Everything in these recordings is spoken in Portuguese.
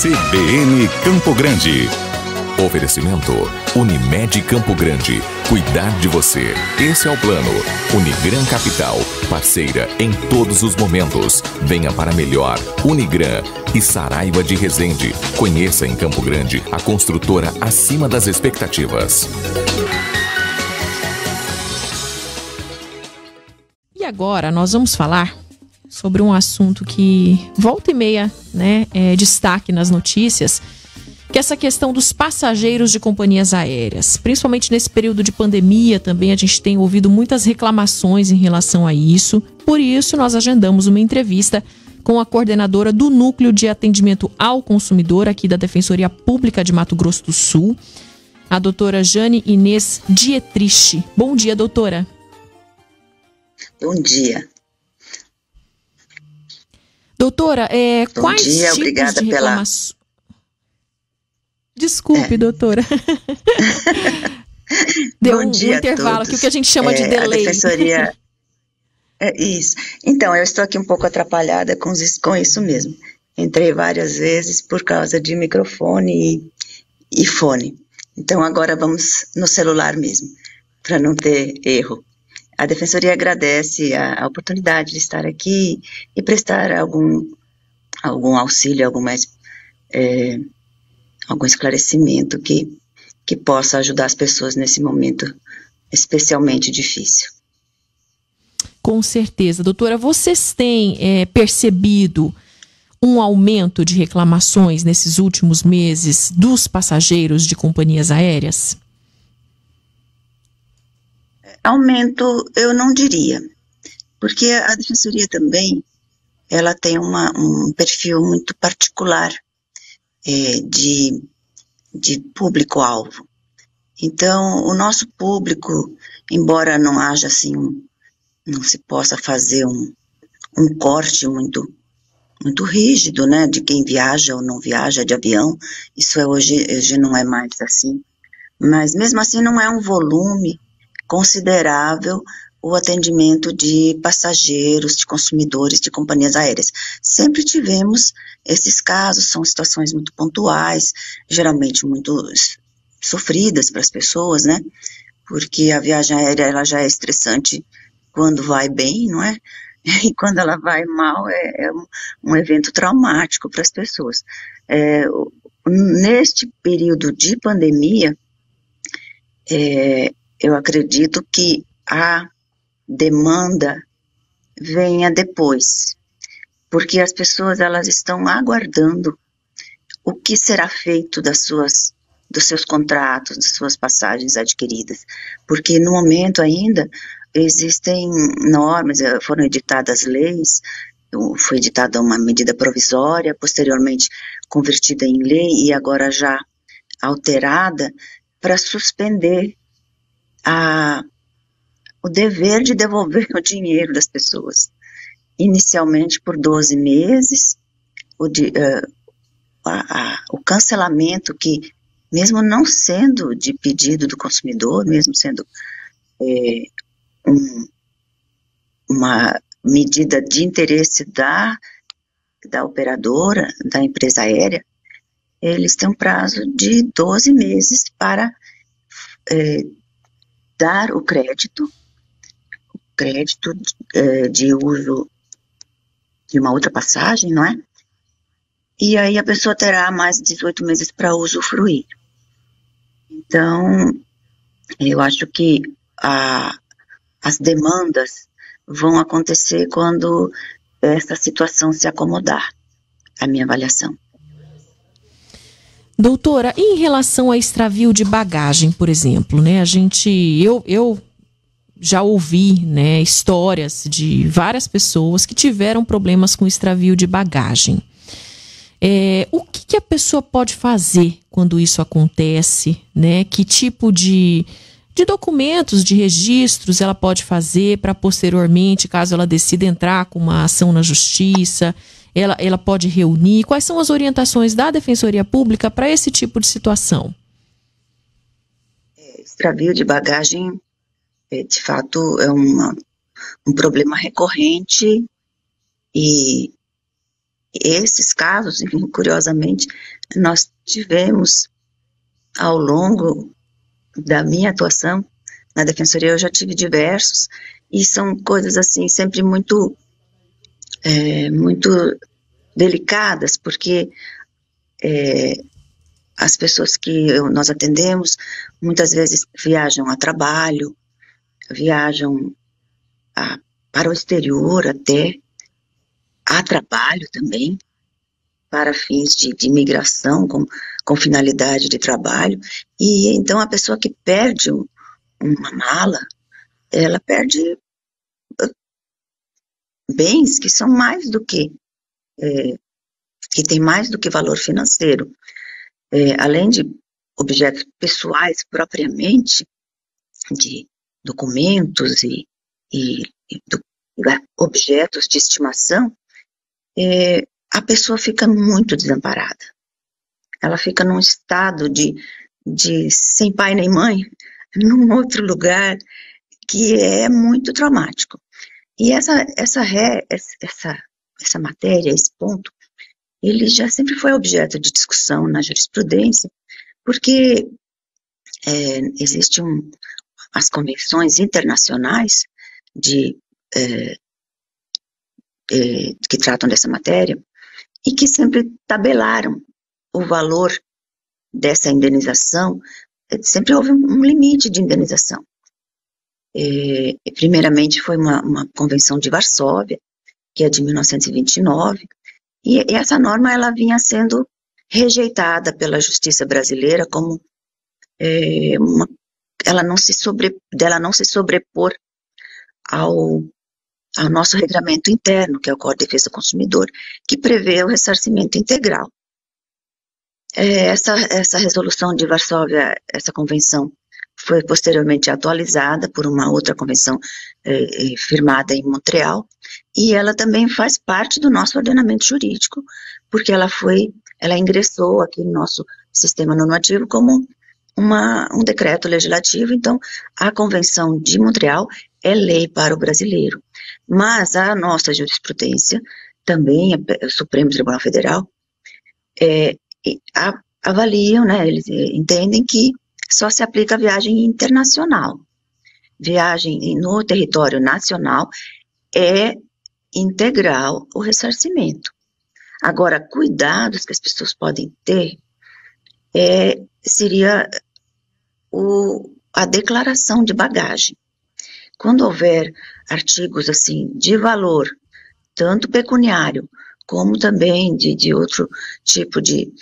CBN Campo Grande. Oferecimento Unimed Campo Grande. Cuidar de você. Esse é o plano. Unigran Capital. Parceira em todos os momentos. Venha para melhor. Unigran e Saraiva de Resende. Conheça em Campo Grande a construtora acima das expectativas. E agora nós vamos falar sobre um assunto que volta e meia, é destaque nas notícias, que é essa questão dos passageiros de companhias aéreas. Principalmente nesse período de pandemia também a gente tem ouvido muitas reclamações em relação a isso. Por isso nós agendamos uma entrevista com a coordenadora do Núcleo de Atendimento ao Consumidor aqui da Defensoria Pública de Mato Grosso do Sul, a doutora Jane Inês Dietrich. Bom dia, doutora. Bom dia. Doutora, quais dia, tipos de reclamações... Desculpe, doutora. Deu um intervalo aqui, o que a gente chama de delay. A defensoria... isso. Então, eu estou aqui um pouco atrapalhada com isso mesmo. Entrei várias vezes por causa de microfone e fone. Então, agora vamos no celular mesmo, para não ter erro. A Defensoria agradece a oportunidade de estar aqui e prestar algum auxílio, algum esclarecimento que possa ajudar as pessoas nesse momento especialmente difícil. Com certeza. Doutora, vocês têm percebido um aumento de reclamações nesses últimos meses dos passageiros de companhias aéreas? Aumento, eu não diria, porque a Defensoria também, ela tem um perfil muito particular de público-alvo. Então, o nosso público, embora não haja assim, não se possa fazer um corte muito rígido, de quem viaja ou não viaja de avião, isso hoje não é mais assim, mas mesmo assim não é um volume considerável o atendimento de passageiros, de consumidores de companhias aéreas. Sempre tivemos esses casos, são situações muito pontuais, geralmente muito sofridas para as pessoas, porque a viagem aérea ela já é estressante quando vai bem, não é? E quando ela vai mal é um evento traumático para as pessoas. Neste período de pandemia, eu acredito que a demanda venha depois, porque as pessoas elas estão aguardando o que será feito dos seus contratos, das suas passagens adquiridas, porque no momento ainda existem normas, foram editadas leis, foi editada uma medida provisória, posteriormente convertida em lei e agora já alterada para suspender o dever de devolver o dinheiro das pessoas, inicialmente por 12 meses, o cancelamento que, mesmo não sendo de pedido do consumidor, mesmo sendo uma medida de interesse da operadora, da empresa aérea, eles têm um prazo de 12 meses para dar o crédito de uso de uma outra passagem, não é? E aí a pessoa terá mais de 18 meses para usufruir. Então, eu acho que as demandas vão acontecer quando essa situação se acomodar, a minha avaliação. Doutora, em relação a extravio de bagagem, por exemplo, eu já ouvi, histórias de várias pessoas que tiveram problemas com extravio de bagagem. O que a pessoa pode fazer quando isso acontece, Que tipo de documentos, de registros ela pode fazer para posteriormente, caso ela decida entrar com uma ação na justiça, ela pode reunir? Quais são as orientações da Defensoria Pública para esse tipo de situação? Extravio de bagagem, de fato, é um problema recorrente e esses casos, curiosamente, nós tivemos ao longo da minha atuação na Defensoria, eu já tive diversos, e são coisas assim, sempre muito delicadas, porque as pessoas que nós atendemos, muitas vezes viajam a trabalho, viajam para o exterior até, a trabalho também, para fins de imigração, com finalidade de trabalho, e então a pessoa que perde uma mala, ela perde bens que são mais do que tem mais do que valor financeiro, além de objetos pessoais propriamente, de documentos e objetos de estimação, a pessoa fica muito desamparada. Ela fica num estado de sem pai nem mãe, num outro lugar, que é muito traumático. E essa matéria, esse ponto, ele já sempre foi objeto de discussão na jurisprudência, porque existem as convenções internacionais que tratam dessa matéria, e que sempre tabelaram o valor dessa indenização, sempre houve um limite de indenização. Primeiramente foi uma convenção de Varsóvia, que é de 1929, e essa norma ela vinha sendo rejeitada pela justiça brasileira como ela não se sobrepor ao nosso regramento interno, que é o Código de Defesa do Consumidor, que prevê o ressarcimento integral. Essa resolução de Varsóvia, essa convenção, foi posteriormente atualizada por uma outra convenção firmada em Montreal, e ela também faz parte do nosso ordenamento jurídico, porque ela ingressou aqui no nosso sistema normativo como um decreto legislativo. Então a Convenção de Montreal é lei para o brasileiro, mas a nossa jurisprudência, também o Supremo Tribunal Federal, avaliam, né, eles entendem que só se aplica a viagem internacional. Viagem no território nacional é integral o ressarcimento. Agora, cuidados que as pessoas podem ter seria a declaração de bagagem. Quando houver artigos assim de valor, tanto pecuniário, como também de outro tipo de,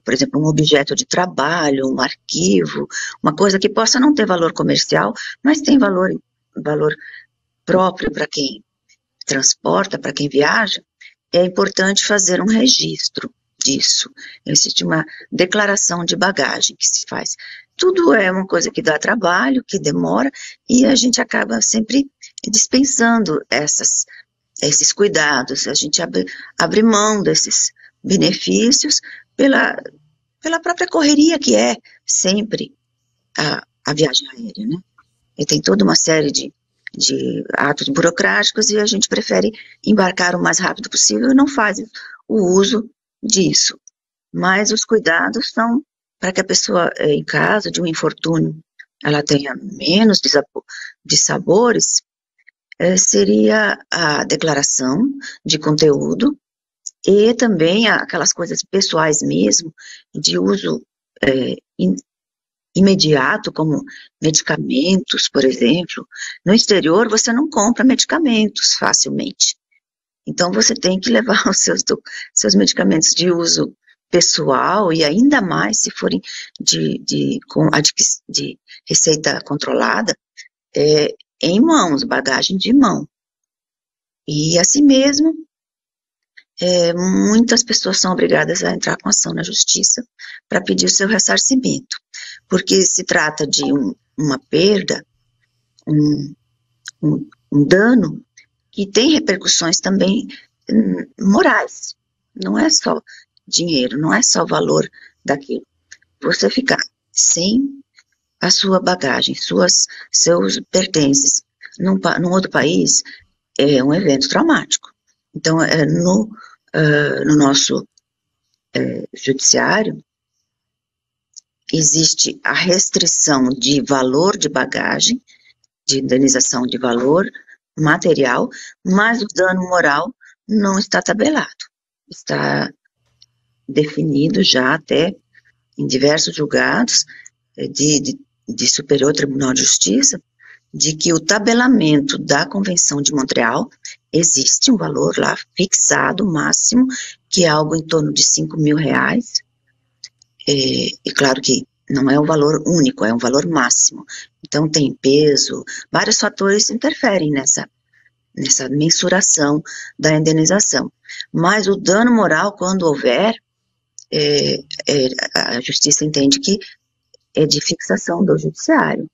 por exemplo, um objeto de trabalho, um arquivo, uma coisa que possa não ter valor comercial, mas tem valor próprio para quem transporta, para quem viaja, é importante fazer um registro disso. Existe uma declaração de bagagem que se faz. Tudo é uma coisa que dá trabalho, que demora, e a gente acaba sempre dispensando esses cuidados, a gente abre mão desses benefícios pela própria correria que é sempre a viagem aérea, né? E tem toda uma série de atos burocráticos e a gente prefere embarcar o mais rápido possível e não faz o uso disso. Mas os cuidados são para que a pessoa, em caso de um infortúnio, ela tenha menos dissabores, seria a declaração de conteúdo e também aquelas coisas pessoais mesmo, de uso imediato, como medicamentos, por exemplo. No exterior, você não compra medicamentos facilmente. Então, você tem que levar os seus medicamentos de uso pessoal, e ainda de se forem de receita controlada, em mãos, bagagem de mão. E assim mesmo, muitas pessoas são obrigadas a entrar com ação na justiça para pedir o seu ressarcimento, porque se trata de uma perda, um dano, que tem repercussões também morais. Não é só dinheiro, não é só o valor daquilo. Você ficar sem a sua bagagem, seus pertences, num outro país, é um evento traumático. Então, no nosso judiciário, existe a restrição de valor de bagagem, de indenização de valor material, mas o dano moral não está tabelado. Está definido já até em diversos julgados de Superior Tribunal de Justiça, de que o tabelamento da Convenção de Montreal existe um valor lá fixado, máximo, que é algo em torno de R$5.000, e claro que não é um valor único, é um valor máximo. Então tem peso, vários fatores interferem nessa mensuração da indenização. Mas o dano moral, quando houver, a justiça entende que é de fixação do judiciário.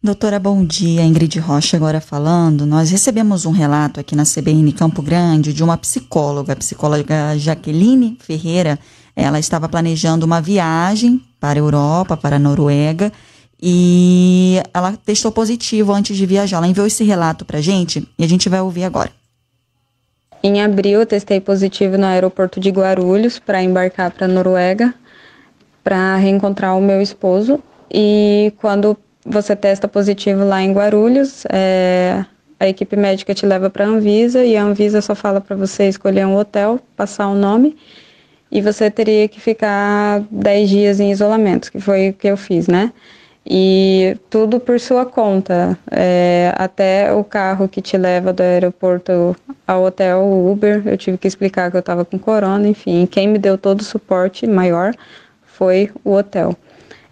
Doutora, bom dia. Ingrid Rocha agora falando. Nós recebemos um relato aqui na CBN Campo Grande de uma psicóloga, a psicóloga Jaqueline Ferreira. Ela estava planejando uma viagem para a Europa, para a Noruega, e ela testou positivo antes de viajar. Ela enviou esse relato para a gente e a gente vai ouvir agora. Em abril, eu testei positivo no aeroporto de Guarulhos para embarcar para a Noruega, para reencontrar o meu esposo. E quando você testa positivo lá em Guarulhos, a equipe médica te leva para a Anvisa, e a Anvisa só fala para você escolher um hotel, passar o nome, e você teria que ficar 10 dias em isolamento, que foi o que eu fiz, né? E tudo por sua conta, até o carro que te leva do aeroporto ao hotel, o Uber, eu tive que explicar que eu estava com corona, enfim, quem me deu todo o suporte maior foi o hotel.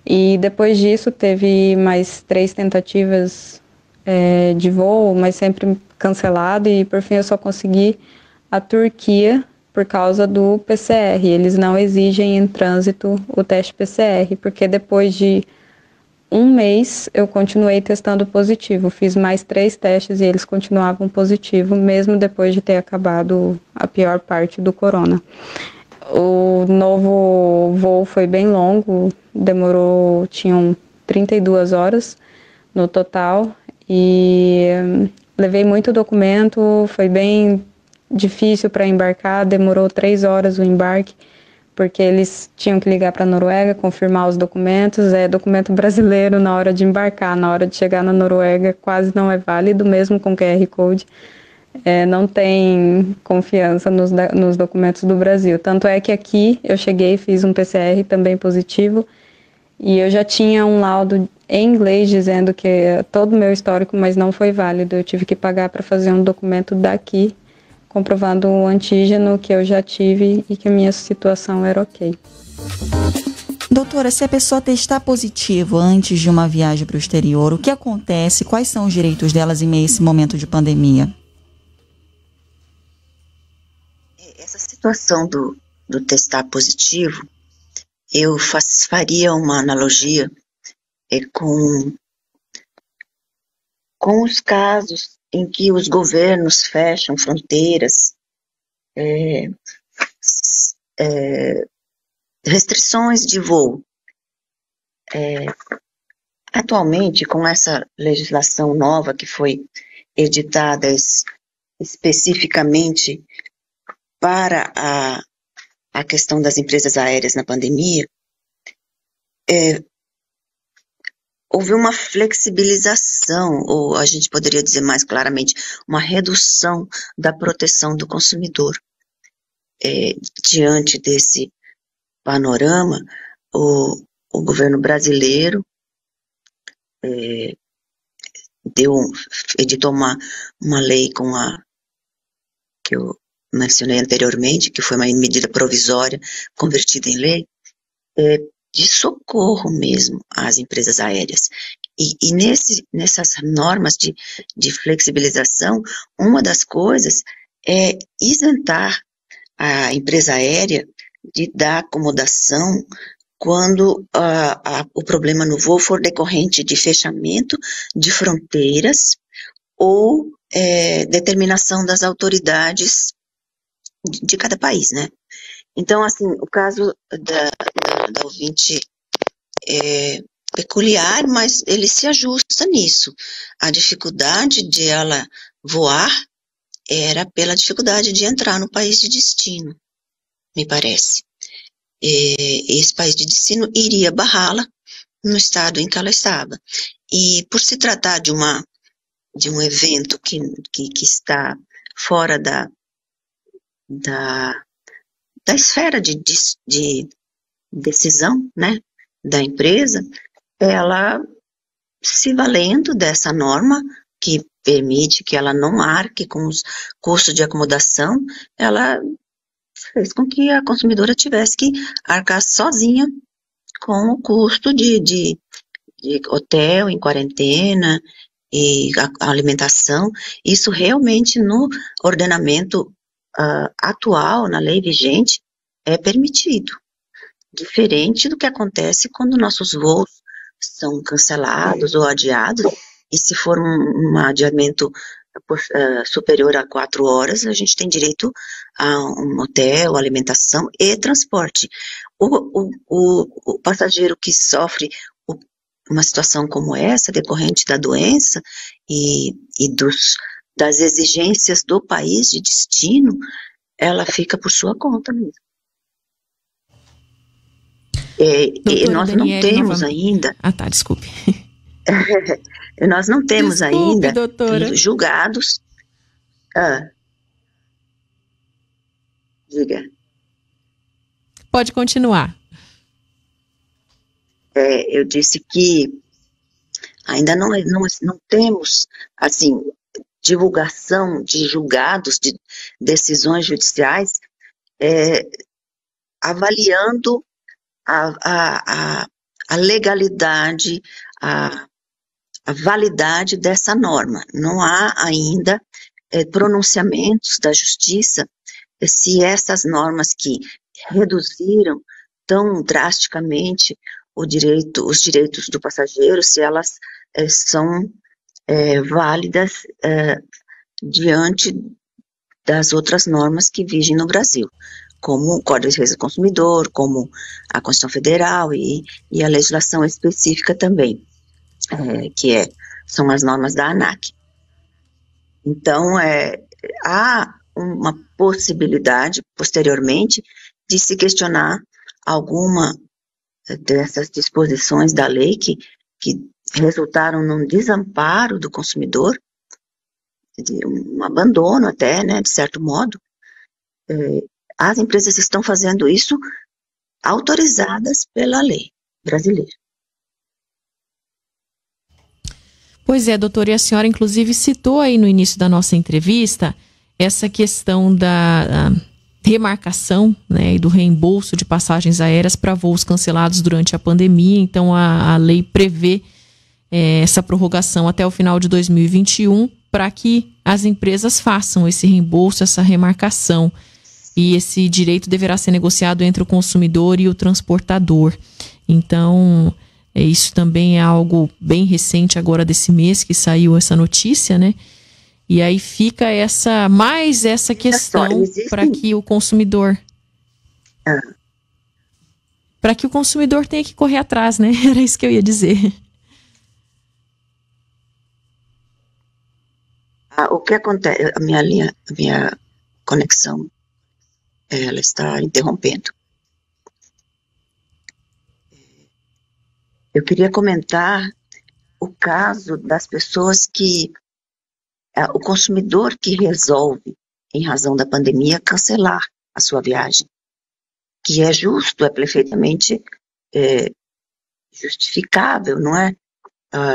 E depois disso teve mais 3 tentativas de voo, mas sempre cancelado, e por fim eu só consegui a Turquia por causa do PCR. Eles não exigem em trânsito o teste PCR, porque depois de um mês eu continuei testando positivo. Fiz mais 3 testes e eles continuavam positivo, mesmo depois de ter acabado a pior parte do corona. O novo voo foi bem longo, tinham 32 horas no total, e levei muito documento, foi bem difícil para embarcar, demorou 3 horas o embarque, porque eles tinham que ligar para a Noruega, confirmar os documentos, documento brasileiro na hora de embarcar, na hora de chegar na Noruega quase não é válido, mesmo com QR Code. Não tem confiança nos documentos do Brasil. Tanto é que aqui eu cheguei, fiz um PCR também positivo, e eu já tinha um laudo em inglês dizendo que todo o meu histórico, mas não foi válido. Eu tive que pagar para fazer um documento daqui, comprovando o antígeno que eu já tive e que a minha situação era ok. Doutora, se a pessoa testar positivo antes de uma viagem para o exterior, o que acontece? Quais são os direitos delas em meio a esse momento de pandemia? Essa situação do testar positivo, eu faria uma analogia com os casos em que os governos fecham fronteiras, restrições de voo. Atualmente, com essa legislação nova que foi editada especificamente para a questão das empresas aéreas na pandemia, houve uma flexibilização, ou a gente poderia dizer mais claramente, uma redução da proteção do consumidor. Diante desse panorama, o governo brasileiro editou uma lei que eu mencionei anteriormente, que foi uma medida provisória convertida em lei, de socorro mesmo às empresas aéreas. E nessas normas de flexibilização, uma das coisas é isentar a empresa aérea de dar acomodação quando o problema no voo for decorrente de fechamento de fronteiras ou determinação das autoridades de cada país, né? Então, assim, o caso da ouvinte é peculiar, mas ele se ajusta nisso. A dificuldade de ela voar era pela dificuldade de entrar no país de destino, me parece. Esse país de destino iria barrá-la no estado em que ela estava. E por se tratar de um evento que está fora da esfera de decisão, né, da empresa, ela, se valendo dessa norma que permite que ela não arque com os custos de acomodação, ela fez com que a consumidora tivesse que arcar sozinha com o custo de hotel em quarentena e a alimentação. Isso realmente no ordenamento atual, na lei vigente, é permitido. Diferente do que acontece quando nossos voos são cancelados ou adiados, e se for um adiamento superior a 4 horas, a gente tem direito a um hotel, alimentação e transporte. O passageiro que sofre uma situação como essa, decorrente da doença e das exigências do país de destino, ela fica por sua conta mesmo. E nós não temos ainda... Desculpe. Nós não temos ainda doutora. Julgados... Diga. Pode continuar. Eu disse que ainda não temos, assim, divulgação de julgados, de decisões judiciais, avaliando a legalidade, a validade dessa norma. Não há ainda pronunciamentos da justiça se essas normas que reduziram tão drasticamente os direitos do passageiro, se elas são válidas diante das outras normas que vigem no Brasil, como o Código de Defesa do Consumidor, como a Constituição Federal e a legislação específica também, são as normas da ANAC. Então, há uma possibilidade, posteriormente, de se questionar alguma dessas disposições da lei que resultaram num desamparo do consumidor, de um abandono até, né, de certo modo. As empresas estão fazendo isso autorizadas pela lei brasileira. Pois é, doutora, e a senhora inclusive citou aí no início da nossa entrevista essa questão da remarcação, né, e do reembolso de passagens aéreas para voos cancelados durante a pandemia. Então a lei prevê essa prorrogação até o final de 2021 para que as empresas façam esse reembolso, essa remarcação. E esse direito deverá ser negociado entre o consumidor e o transportador. Então, isso também é algo bem recente agora desse mês que saiu essa notícia, né? E aí fica essa questão para que o consumidor... Para que o consumidor tenha que correr atrás, né? Era isso que eu ia dizer. O que acontece... A minha conexão, ela está interrompendo. Eu queria comentar o caso das pessoas que... o consumidor que resolve, em razão da pandemia, cancelar a sua viagem, que é justo, é perfeitamente justificável, não é?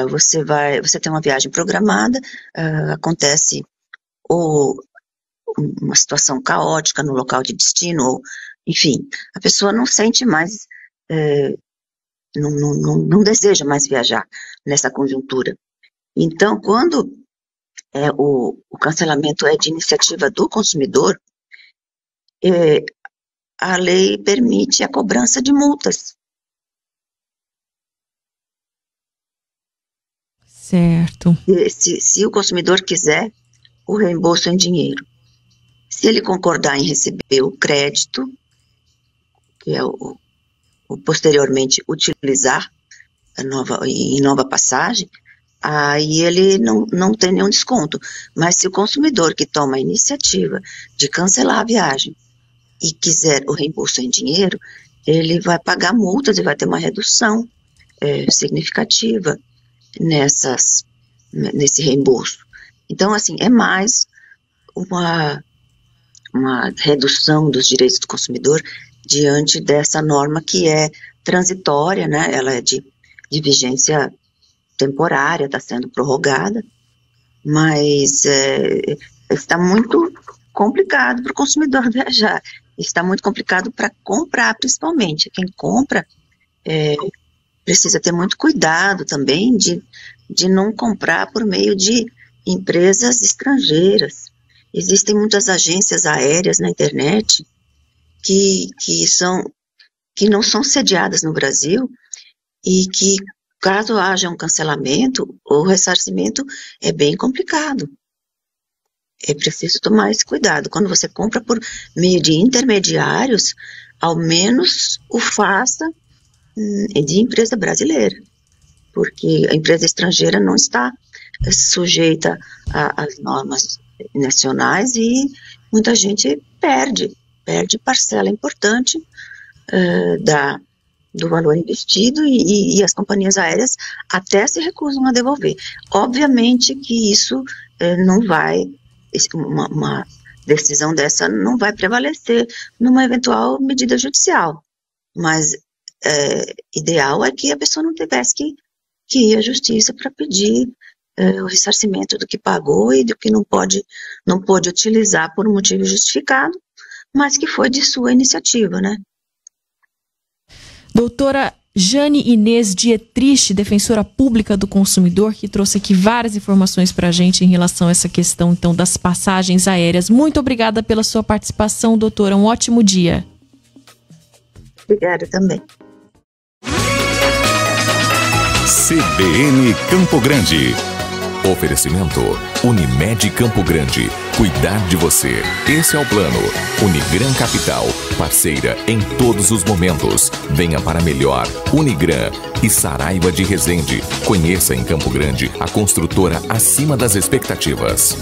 Você tem uma viagem programada, acontece ou uma situação caótica no local de destino, ou, enfim, a pessoa não sente mais, não deseja mais viajar nessa conjuntura. Então, quando o cancelamento é de iniciativa do consumidor, a lei permite a cobrança de multas. Certo. Se o consumidor quiser o reembolso em dinheiro, se ele concordar em receber o crédito, que é o posteriormente utilizar em nova passagem, aí ele não tem nenhum desconto. Mas se o consumidor que toma a iniciativa de cancelar a viagem e quiser o reembolso em dinheiro, ele vai pagar multas e vai ter uma redução significativa nesse reembolso. Então, assim, é mais uma redução dos direitos do consumidor diante dessa norma que é transitória, né? Ela é de vigência temporária, está sendo prorrogada, mas está muito complicado para o consumidor viajar, está muito complicado para comprar, principalmente. Quem compra precisa ter muito cuidado também de não comprar por meio de empresas estrangeiras. Existem muitas agências aéreas na internet que não são sediadas no Brasil e que, caso haja um cancelamento, o ressarcimento é bem complicado. É preciso tomar esse cuidado. Quando você compra por meio de intermediários, ao menos o faça de empresa brasileira, porque a empresa estrangeira não está sujeita às normas nacionais e muita gente perde parcela importante do valor investido e as companhias aéreas até se recusam a devolver. Obviamente que isso não vai, uma decisão dessa não vai prevalecer numa eventual medida judicial, mas ideal é que a pessoa não tivesse que ir à justiça para pedir o ressarcimento do que pagou e do que não pôde utilizar por um motivo justificado, mas que foi de sua iniciativa, né? Doutora Jane Inês Dietrich, defensora pública do consumidor, que trouxe aqui várias informações para a gente em relação a essa questão, então, das passagens aéreas. Muito obrigada pela sua participação, doutora. Um ótimo dia. Obrigada também. CBN Campo Grande. Oferecimento Unimed Campo Grande. Cuidar de você. Esse é o plano. Unigran Capital. Parceira em todos os momentos. Venha para melhor. Unigran e Saraiva de Resende. Conheça em Campo Grande a construtora acima das expectativas.